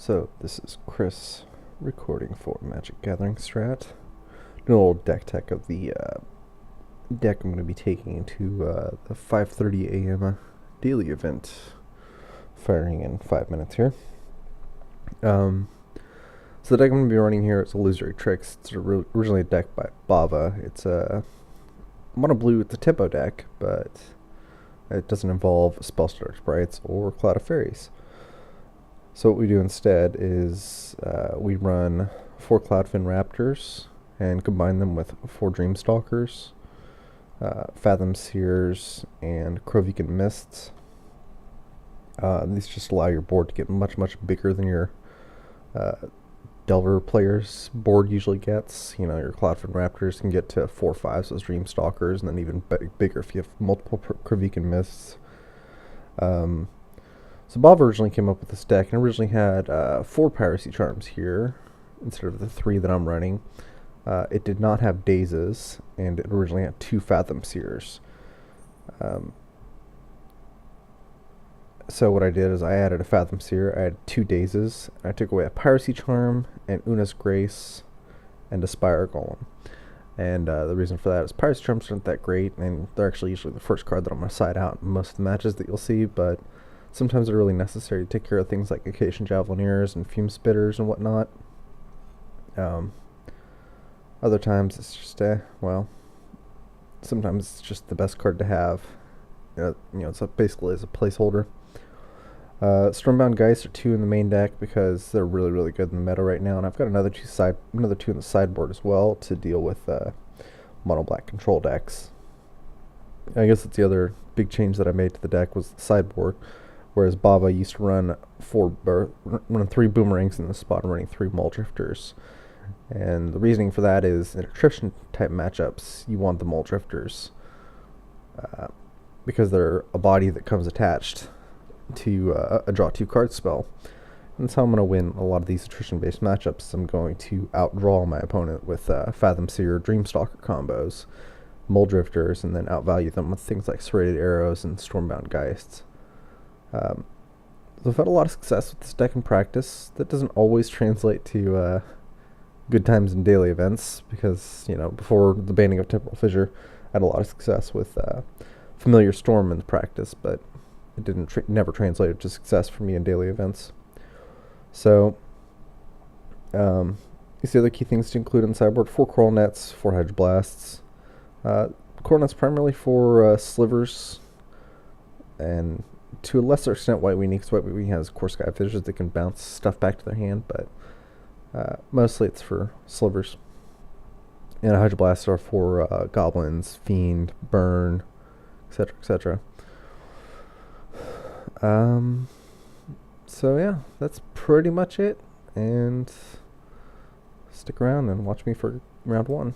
So this is Chris recording for MagicGatheringStrat. Doing a little deck tech of the deck I'm going to be taking into the 5:30 a.m. daily event, firing in 5 minutes here. So the deck I'm going to be running here is Illusory Tricks. It's originally a deck by Bava. It's a mono blue. It's a tempo deck, but it doesn't involve Spellstutter Sprites or Cloud of Fairies. So what we do instead is we run 4 Cloudfin Raptors and combine them with 4 Dreamstalkers, Fathom Seers, and Krovikan Mists. These just allow your board to get much bigger than your Delver player's board usually gets. You know, your Cloudfin Raptors can get to 4/5 as Dreamstalkers, and then even bigger if you have multiple Krovikan Mists. So Bob originally came up with this deck and originally had 4 Piracy Charms here instead of the 3 that I'm running. It did not have Dazes, and it originally had 2 Fathom Seers. So what I did is I added a Fathom Seer, I added 2 Dazes, and I took away a Piracy Charm, and Una's Grace, and a Spire Golem. And the reason for that is Piracy Charms aren't that great, and they're actually usually the first card that I'm going to side out in most of the matches that you'll see, but sometimes they're really necessary to take care of things like Occasion Javelineers and Fume Spitters and whatnot. Other times it's just, well, sometimes it's just the best card to have. You know, so basically as a placeholder. Stormbound Geist are 2 in the main deck because they're really good in the meta right now, and I've got another 2 in the sideboard as well to deal with mono black control decks. I guess that's the other big change that I made to the deck was the sideboard. Whereas Bava used to run 3 Boomerangs in the spot and running 3 Muldrifters. And the reasoning for that is in attrition type matchups, you want the Muldrifters because they're a body that comes attached to a draw 2 card spell. And that's how I'm going to win a lot of these attrition based matchups. I'm going to outdraw my opponent with Fathom Seer, Dreamstalker combos, Muldrifters, and then outvalue them with things like Serrated Arrows and Stormbound Geists. So I've had a lot of success with this deck in practice. That doesn't always translate to good times in daily events because, you know, before the banning of Temporal Fissure, I had a lot of success with Familiar Storm in practice, but it didn't never translated to success for me in daily events. So these are the other key things to include in the sideboard: 4 Coral Nets, 4 Hedge Blasts. Coral Nets primarily for slivers, and to a lesser extent White Weenie, because White Weenie has Core Sky Fissures that can bounce stuff back to their hand, but mostly it's for slivers. And Hedge Blasts are for Goblins, Fiend, Burn, etc., etc. So yeah, that's pretty much it, and stick around and watch me for round 1.